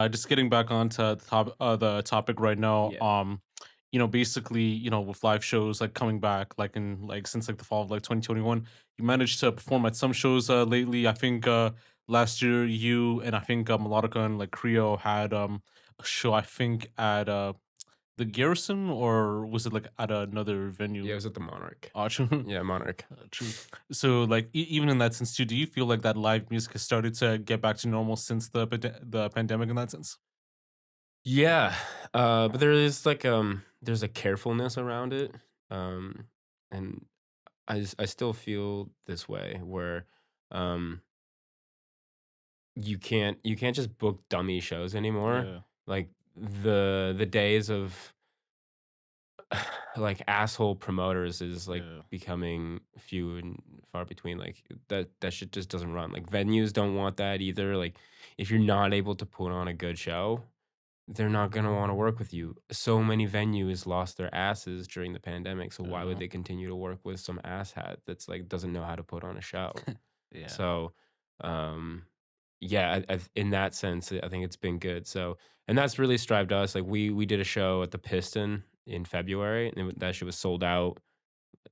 Just getting back onto the topic right now. Yeah. Basically, with live shows like coming back, like in like since like the fall of like 2021, you managed to perform at some shows lately. I think last year you and I think Melodica and like Creo had a show. I think at the Garrison, or was it like at another Yeah, it venue? was at the Monarch. True. Yeah, Monarch. True. So, like, even in that sense too, do you feel like that live music has started to get back to normal since the pandemic in that sense? Yeah, but there is like there's a carefulness around it, um, and I still feel this way where um you can't just book dummy shows anymore. Yeah. Like the days of like asshole promoters is like Yeah. becoming few and far between. Like that shit just doesn't run. Like venues don't want that either. Like if you're not able to put on a good show, they're not gonna wanna work with you. So many venues lost their asses during the pandemic, so why would Uh, they continue to work with some asshat that's, like, doesn't know how to put on a show? yeah. So, um, yeah, in that sense, I think it's been good, so and that's really strived us, like, we did a show at the Piston in February, and that shit was sold out,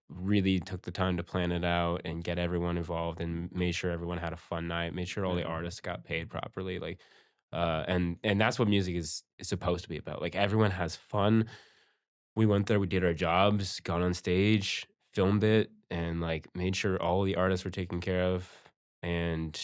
really took the time to plan it out and get everyone involved and made sure everyone had a fun night, made sure all the Yeah. artists got paid properly, like, and that's what music is supposed to be about. Like everyone has fun. We went there, we did our jobs, got on stage, filmed it, and like made sure all the artists were taken care of, and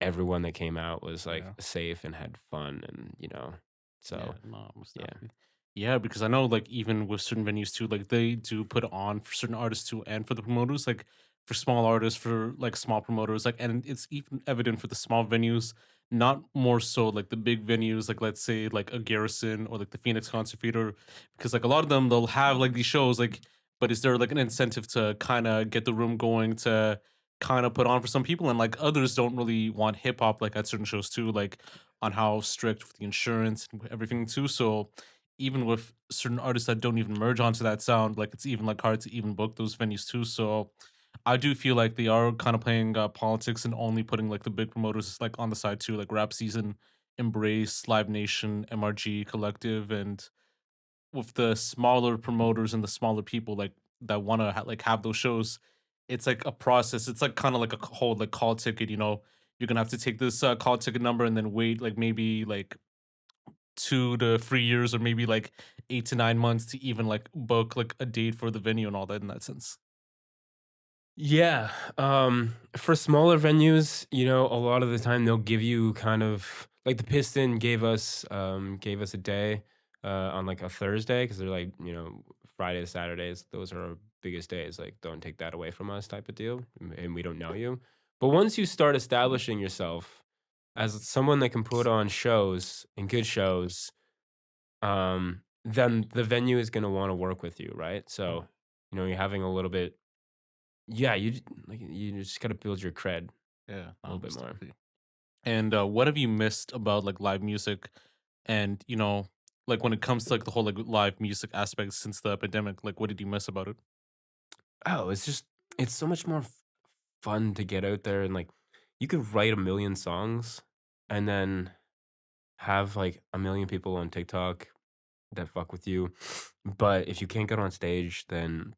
everyone that came out was like Yeah. safe and had fun, and Yeah. so No, most yeah, definitely. Yeah, because I know like even with certain venues too, like they do put on for certain artists too, and for the promoters, like for small artists, for like small promoters, like, and it's even evident for the small venues, not more so like the big venues, like let's say like a Garrison or like the Phoenix Concert Theater, because like a lot of them they'll have like these shows, like, but is there like an incentive to kind of get the room going to kind of put on for some people, and like others don't really want hip hop like at certain shows too, like on how strict with the insurance and everything too. So even with certain artists that don't even merge onto that sound, like it's even like hard to even book those venues too. So I do feel like they are kind of playing politics and only putting like the big promoters like on the side too, like Rap Season, Embrace, Live Nation, MRG Collective, and with the smaller promoters and the smaller people like that want to like have those shows, it's like a process. It's like kind of like a whole like call ticket. You're gonna have to take this call ticket number and then wait like maybe like 2 to 3 years or maybe like 8 to 9 months to even like book like a date for the venue and all that in that sense. yeah. For smaller venues, a lot of the time they'll give you kind of like the Piston gave us a day on like a Thursday because they're like, Friday to Saturdays, those are our biggest days. Like, don't take that away from us type of deal. And we don't know you. But once you start establishing yourself as someone that can put on shows and good shows, then the venue is gonna want to work with you, right? Yeah, So, you're having a little bit yeah, you just gotta build your cred yeah, a little bit most more. definitely. And what have you missed about like live music? And like when it comes to like the whole like live music aspect since the epidemic, like what did you miss about it? Oh, it's so much more fun to get out there and like you could write a million songs and then have like a million people on TikTok that fuck with you. But if you can't get on stage, then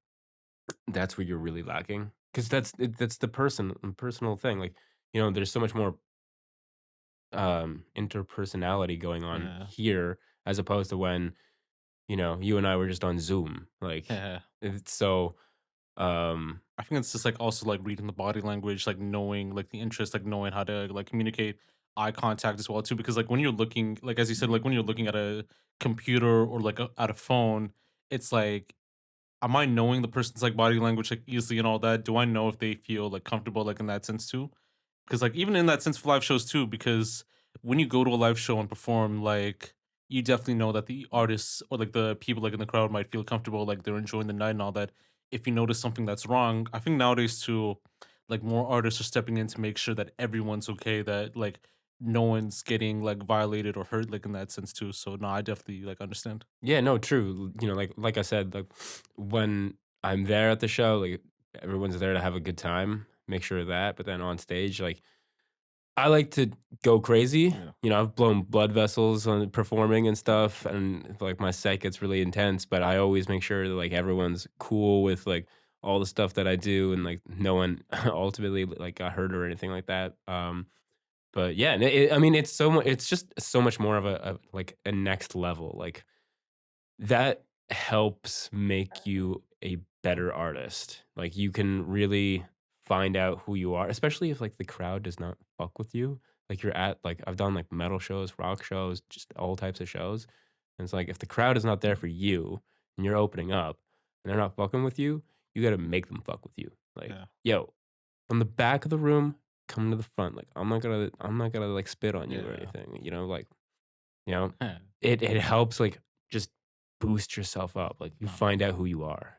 that's where you're really lacking. Because that's the personal thing. Like, there's so much more interpersonality going on Yeah. here as opposed to when, you and I were just on Zoom. Like Yeah. it's so I think it's just like also like reading the body language, like knowing like the interest, like knowing how to like communicate, eye contact as well too. Because like when you're looking, like as you said, like when you're looking at a computer or like at a phone, it's like, am I knowing the person's like body language like easily and all that? Do I know if they feel like comfortable like in that sense too? Because like even in that sense for live shows too, because when you go to a live show and perform, like you definitely know that the artists or like the people like in the crowd might feel comfortable, like they're enjoying the night and all that. If you notice something that's wrong, I think nowadays too, like more artists are stepping in to make sure that everyone's okay, that like no one's getting like violated or hurt like in that sense too. So no, I definitely like understand. yeah, no, true. Like I said, like when I'm there at the show, like everyone's there to have a good time, make sure of that. But then on stage, like I like to go crazy. Yeah. You know, I've blown blood vessels on performing and Oh, stuff, and like my set gets really intense. But I always make sure that like everyone's cool with like all the stuff that I do, and like no one ultimately like got hurt or anything like that. But yeah, and I mean, it's so much. It's just so much more of a like a next level. Like that helps make you a better artist. Like, you can really find out who you are, especially if, like, the crowd does not fuck with you. Like, you're at like, I've done, like, metal shows, rock shows, just all types of shows, and it's like, if the crowd is not there for you and you're opening up and they're not fucking with you, you gotta make them fuck with you. Like, yeah, "Yo, from the back of the room, come to the front." Like, I'm not gonna, like, spit on you or yeah. anything, you know? Like, you know, Yeah. it helps, like, just boost yourself up, like, you No. find out who you are.